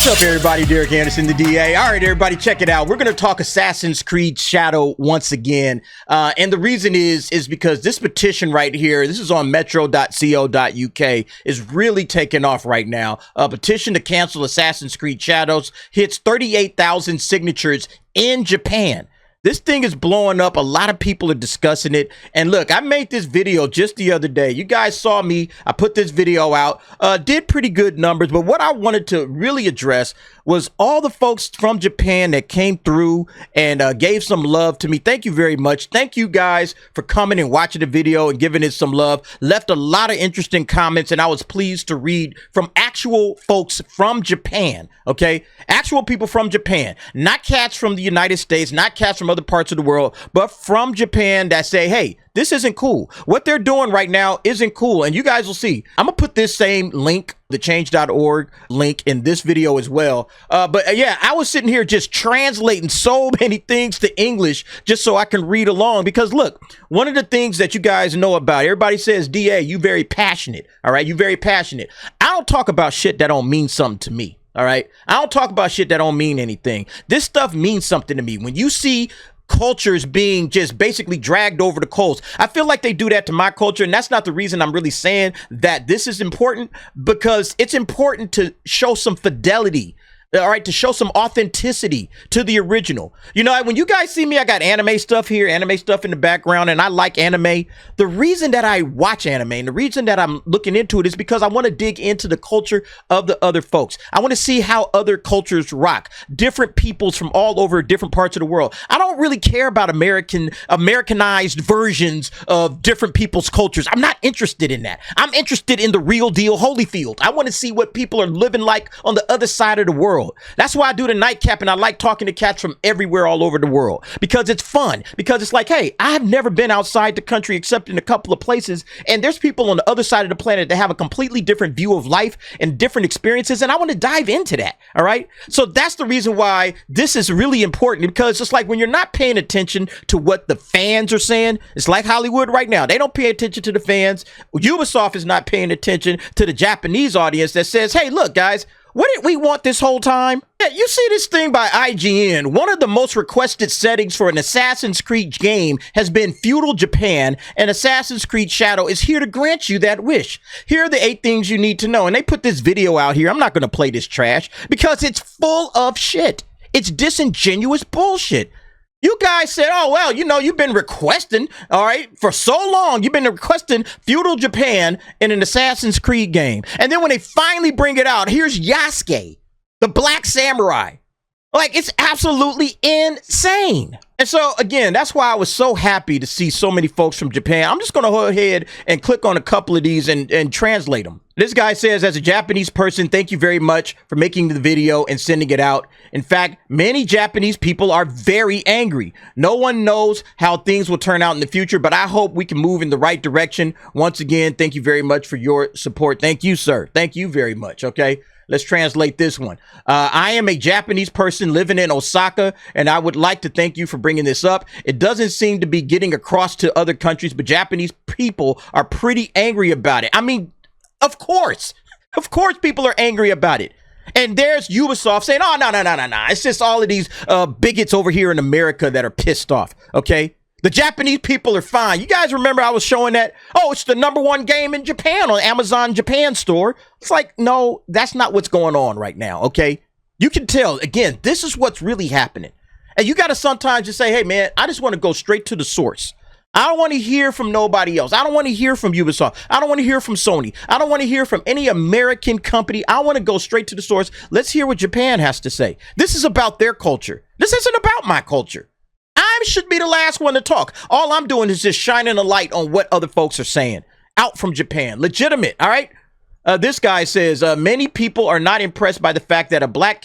What's up, everybody? Derek Anderson, the DA. All right, everybody, check it out. We're going to talk Assassin's Creed Shadow once again. And the reason is because this petition right here, this is on metro.co.uk, is really taking off right now. A petition to cancel Assassin's Creed Shadows hits 38,000 signatures in Japan. This thing is blowing up. A lot of people are discussing it. And look, I made this video just the other day. You guys saw me. I put this video out, did pretty good numbers. But what I wanted to really address was all the folks from Japan that came through and gave some love to me. Thank you very much. Thank you guys for coming and watching the video and giving it some love. Left a lot of interesting comments, and I was pleased to read from actual folks from Japan. Okay, actual people from Japan, not cats from the United States, not cats from other parts of the world, but from Japan that say, hey, this isn't cool. What they're doing right now isn't cool. And you guys will see. I'm gonna put this same link, the change.org link, in this video as well. But yeah, I was sitting here just translating so many things to English just so I can read along. Because look, one of the things that you guys know about, everybody says, DA, you very passionate. All right, you very passionate. I don't talk about shit that don't mean something to me. All right, I don't talk about shit that don't mean anything. This stuff means something to me. When you see cultures being just basically dragged over the coals, I feel like they do that to my culture. And that's not the reason I'm really saying that this is important, because it's important to show some fidelity. All right, to show some authenticity to the original. You know, when you guys see me, I got anime stuff here, anime stuff in the background, and I like anime. The reason that I watch anime and the reason that I'm looking into it is because I want to dig into the culture of the other folks. I want to see how other cultures rock, different peoples from all over different parts of the world. I don't really care about Americanized versions of different people's cultures. I'm not interested in that. I'm interested in the real deal Holyfield. I want to see what people are living like on the other side of the world. That's why I do the nightcap, and I like talking to cats from everywhere all over the world, because it's fun, because it's like, hey, I've never been outside the country except in a couple of places, and there's people on the other side of the planet that have a completely different view of life and different experiences, and I want to dive into that. All right, so that's the reason why this is really important, because it's like when you're not paying attention to what the fans are saying, it's like Hollywood right now. They don't pay attention to the fans. Ubisoft is not paying attention to the Japanese audience that says, hey, look, guys, what did we want this whole time? Yeah, you see this thing by IGN. One of the most requested settings for an Assassin's Creed game has been feudal Japan, and Assassin's Creed Shadow is here to grant you that wish. Here are the 8 things you need to know. And they put this video out here. I'm not going to play this trash because it's full of shit. It's disingenuous bullshit. You guys said, oh, well, you know, you've been requesting, all right, for so long. You've been requesting feudal Japan in an Assassin's Creed game. And then when they finally bring it out, here's Yasuke, the Black Samurai. Like, it's absolutely insane. And so, again, that's why I was so happy to see so many folks from Japan. I'm just going to go ahead and click on a couple of these and translate them. This guy says, as a Japanese person, thank you very much for making the video and sending it out. In fact, many Japanese people are very angry. No one knows how things will turn out in the future, but I hope we can move in the right direction. Once again, thank you very much for your support. Thank you, sir. Thank you very much. Okay. Let's translate this one. I am a Japanese person living in Osaka, and I would like to thank you for bringing this up. It doesn't seem to be getting across to other countries, but Japanese people are pretty angry about it. I mean, of course people are angry about it. And there's Ubisoft saying, oh, no. It's just all of these bigots over here in America that are pissed off, okay? The Japanese people are fine. You guys remember I was showing that, oh, it's the #1 game in Japan on Amazon Japan store. It's like, no, that's not what's going on right now, okay? You can tell, again, this is what's really happening. And you got to sometimes just say, hey, man, I just want to go straight to the source. I don't want to hear from nobody else. I don't want to hear from Ubisoft. I don't want to hear from Sony. I don't want to hear from any American company. I want to go straight to the source. Let's hear what Japan has to say. This is about their culture. This isn't about my culture. I should be the last one to talk. All I'm doing is just shining a light on what other folks are saying out from Japan. Legitimate, all right? This guy says, many people are not impressed by the fact that a black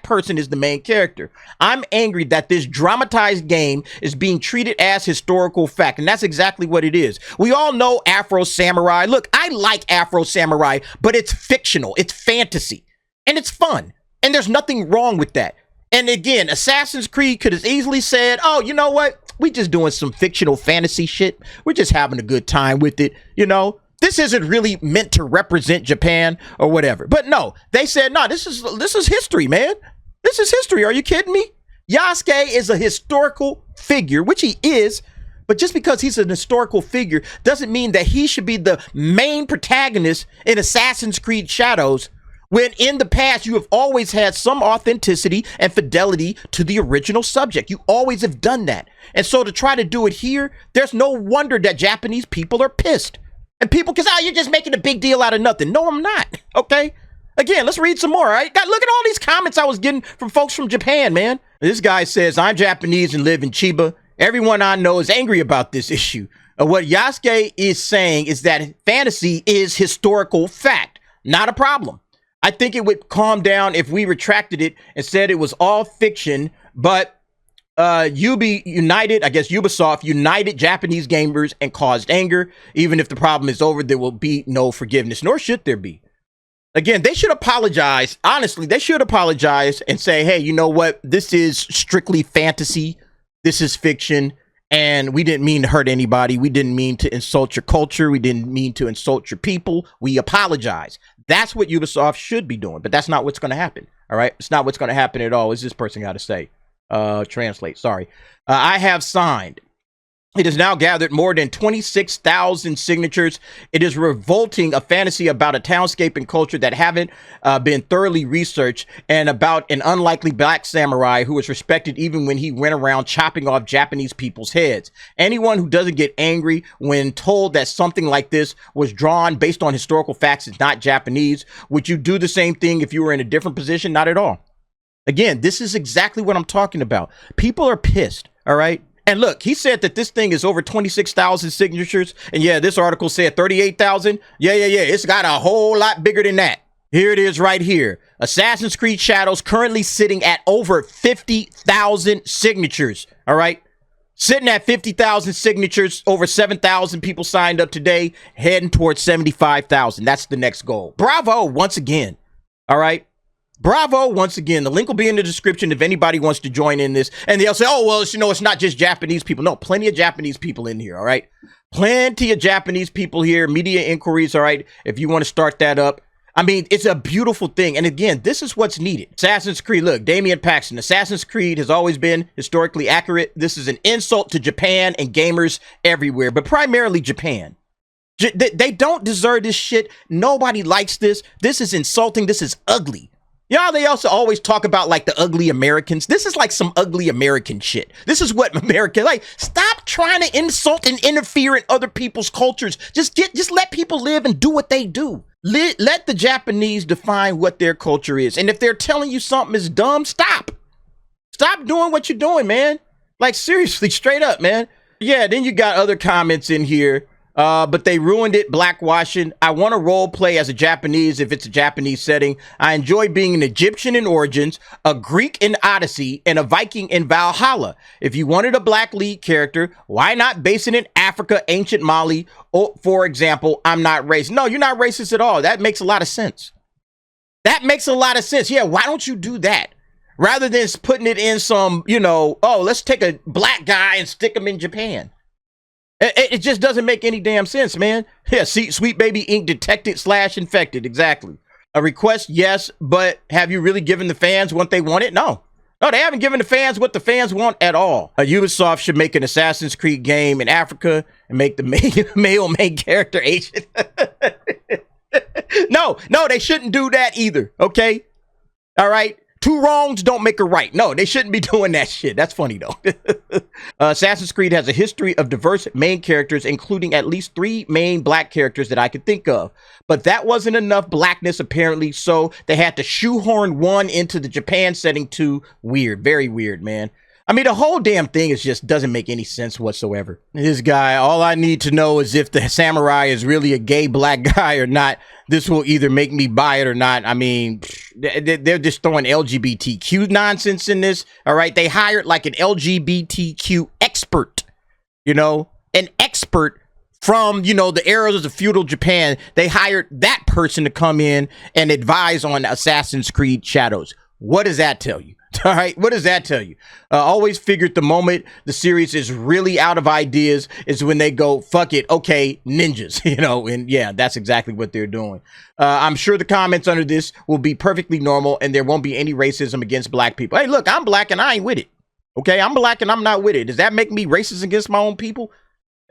person is the main character. I'm angry that this dramatized game is being treated as historical fact, and that's exactly what it is. We all know Afro Samurai. Look, I like Afro Samurai, but it's fictional, it's fantasy, and it's fun, and there's nothing wrong with that. And again, Assassin's Creed could have easily said, oh, you know what? We just doing some fictional fantasy shit. We're just having a good time with it, you know? this isn't really meant to represent Japan or whatever. But no, they said, no, this is history, man. This is history. Are you kidding me? Yasuke is a historical figure, which he is, but just because he's an historical figure doesn't mean that he should be the main protagonist in Assassin's Creed Shadows, when in the past you have always had some authenticity and fidelity to the original subject. You always have done that. And so to try to do it here, there's no wonder that Japanese people are pissed. And people, because, you're just making a big deal out of nothing. No, I'm not, okay? Again, let's read some more, all right? God, look at all these comments I was getting from folks from Japan, man. This guy says, I'm Japanese and live in Chiba. Everyone I know is angry about this issue. What Yasuke is saying is that fantasy is historical fact, not a problem. I think it would calm down if we retracted it and said it was all fiction, but Ubisoft united Japanese gamers and caused anger. Even if the problem is over, there will be no forgiveness, nor should there be. Again, they should apologize. Honestly, they should apologize and say, hey, you know what? This is strictly fantasy. This is fiction. And we didn't mean to hurt anybody. We didn't mean to insult your culture. We didn't mean to insult your people. We apologize. That's what Ubisoft should be doing. But that's not what's going to happen. All right. It's not what's going to happen at all. What's this person got to say? Translate. Sorry. I have signed. It has now gathered more than 26,000 signatures. It is revolting, a fantasy about a townscape and culture that haven't been thoroughly researched, and about an unlikely black samurai who was respected even when he went around chopping off Japanese people's heads. Anyone who doesn't get angry when told that something like this was drawn based on historical facts is not Japanese. Would you do the same thing if you were in a different position? Not at all. Again, this is exactly what I'm talking about. People are pissed, all right? And look, he said that this thing is over 26,000 signatures. And yeah, this article said 38,000. Yeah. It's got a whole lot bigger than that. Here it is right here. Assassin's Creed Shadows currently sitting at over 50,000 signatures. All right. Sitting at 50,000 signatures, over 7,000 people signed up today, heading towards 75,000. That's the next goal. Bravo once again. All right. Bravo once again. The link will be in the description if anybody wants to join in this. And they'll say, oh, well, it's not just Japanese people. No, plenty of Japanese people in here, all right? Plenty of Japanese people here. Media inquiries, all right? If you want to start that up. I mean, it's a beautiful thing. And again, this is what's needed. Assassin's Creed, look, Damian Paxton. Assassin's Creed has always been historically accurate. This is an insult to Japan and gamers everywhere, but primarily Japan. They don't deserve this shit. Nobody likes this. This is insulting. This is ugly. Y'all, they also always talk about like the ugly Americans. This is like some ugly American shit. This is what America, like, stop trying to insult and interfere in other people's cultures. Just let people live and do what they do. Let the Japanese define what their culture is. And if they're telling you something is dumb, stop. Stop doing what you're doing, man. Like, seriously, straight up, man. Yeah, then you got other comments in here. But they ruined it, blackwashing. I want to role play as a Japanese if it's a Japanese setting. I enjoy being an Egyptian in Origins, a Greek in Odyssey, and a Viking in Valhalla. If you wanted a black lead character, why not base it in Africa, ancient Mali? Or, for example, I'm not racist. No, you're not racist at all. That makes a lot of sense. That makes a lot of sense. Yeah, why don't you do that? Rather than putting it in some, oh, let's take a black guy and stick him in Japan. It just doesn't make any damn sense, man. Yeah, see, Sweet Baby Inc. detected/infected. Exactly. A request, yes, but have you really given the fans what they wanted? No. No, they haven't given the fans what the fans want at all. Ubisoft should make an Assassin's Creed game in Africa and make the male main character Asian. No, they shouldn't do that either, okay? All right? Two wrongs don't make a right. No, they shouldn't be doing that shit. That's funny, though. Assassin's Creed has a history of diverse main characters, including at least 3 main black characters that I could think of. But that wasn't enough blackness, apparently, so they had to shoehorn one into the Japan setting too. Weird. Very weird, man. I mean, the whole damn thing just doesn't make any sense whatsoever. This guy, all I need to know is if the samurai is really a gay black guy or not. This will either make me buy it or not. I mean, they're just throwing LGBTQ nonsense in this. All right. They hired like an LGBTQ expert, an expert from, the eras of feudal Japan. They hired that person to come in and advise on Assassin's Creed Shadows. What does that tell you? All right, what does that tell you? Always figured the moment the series is really out of ideas is when they go, fuck it, okay, ninjas, you know, and yeah, that's exactly what they're doing. I'm sure the comments under this will be perfectly normal and there won't be any racism against black people. Hey, look, I'm black and I ain't with it. Okay, I'm black and I'm not with it. Does that make me racist against my own people?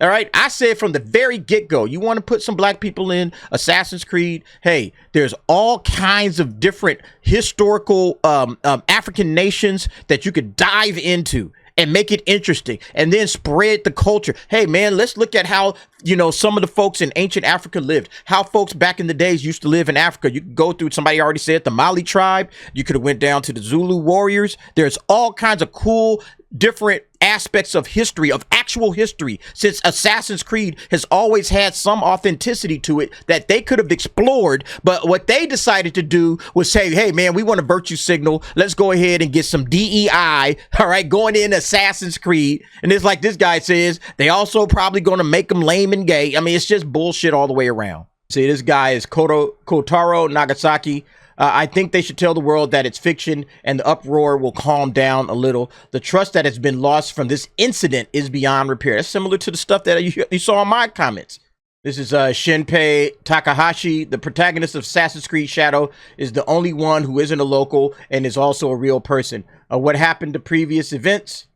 All right, I said from the very get-go, you want to put some black people in Assassin's Creed? Hey, there's all kinds of different historical African nations that you could dive into and make it interesting and then spread the culture. Hey, man, let's look at how, you know, some of the folks in ancient Africa lived, how folks back in the days used to live in Africa. You could go through, somebody already said, the Mali tribe. You could have went down to the Zulu warriors. There's all kinds of cool different aspects of history, of actual history, since Assassin's Creed has always had some authenticity to it that they could have explored. But what they decided to do was say, hey, man, we want a virtue signal. Let's go ahead and get some DEI, all right, going in Assassin's Creed. And it's like this guy says, they also probably going to make them lame and gay. I mean, it's just bullshit all the way around. See, this guy is Kotaro Nagasaki. I think they should tell the world that it's fiction and the uproar will calm down a little. The trust that has been lost from this incident is beyond repair. That's similar to the stuff that you saw in my comments. This is Shinpei Takahashi, the protagonist of Assassin's Creed Shadow, is the only one who isn't a local and is also a real person. What happened to previous events?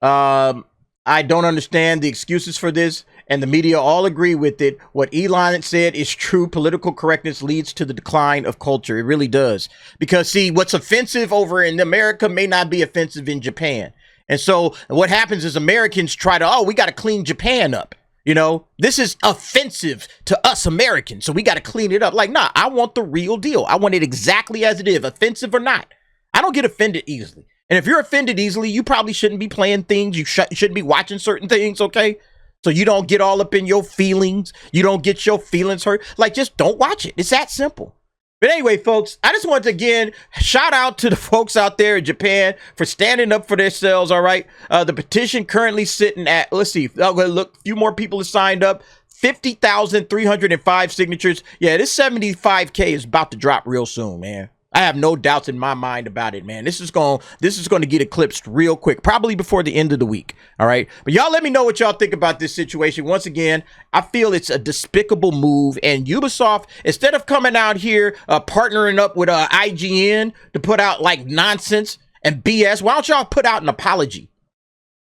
I don't understand the excuses for this, and the media all agree with it. What Elon said is true. Political correctness leads to the decline of culture. It really does. Because, see, what's offensive over in America may not be offensive in Japan. And so what happens is Americans try to, oh, we got to clean Japan up. You know, this is offensive to us Americans, so we got to clean it up. Like, nah, I want the real deal. I want it exactly as it is, offensive or not. I don't get offended easily. And if you're offended easily, you probably shouldn't be playing things. You shouldn't be watching certain things, okay? So you don't get all up in your feelings. You don't get your feelings hurt. Like, just don't watch it. It's that simple. But anyway, folks, I just want to, again, shout out to the folks out there in Japan for standing up for themselves, all right? The petition currently sitting at, let's see, look, a few more people have signed up. 50,305 signatures. Yeah, this 75K is about to drop real soon, man. I have no doubts in my mind about it, man. This is going to get eclipsed real quick, probably before the end of the week. All right. But y'all let me know what y'all think about this situation. Once again, I feel it's a despicable move. And Ubisoft, instead of coming out here partnering up with IGN to put out like nonsense and BS, why don't y'all put out an apology?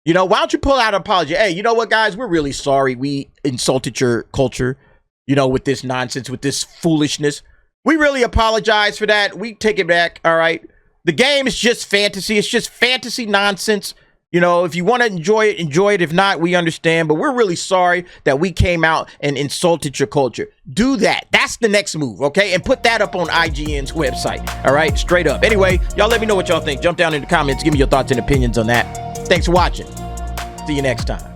You know, why don't you pull out an apology? Hey, you know what, guys? We're really sorry we insulted your culture, you know, with this nonsense, with this foolishness. We really apologize for that. We take it back. All right. The game is just fantasy. It's just fantasy nonsense. You know, if you want to enjoy it, enjoy it. If not, we understand. But we're really sorry that we came out and insulted your culture. Do that. That's the next move. Okay. And put that up on IGN's website. All right. Straight up. Anyway, y'all let me know what y'all think. Jump down in the comments. Give me your thoughts and opinions on that. Thanks for watching. See you next time.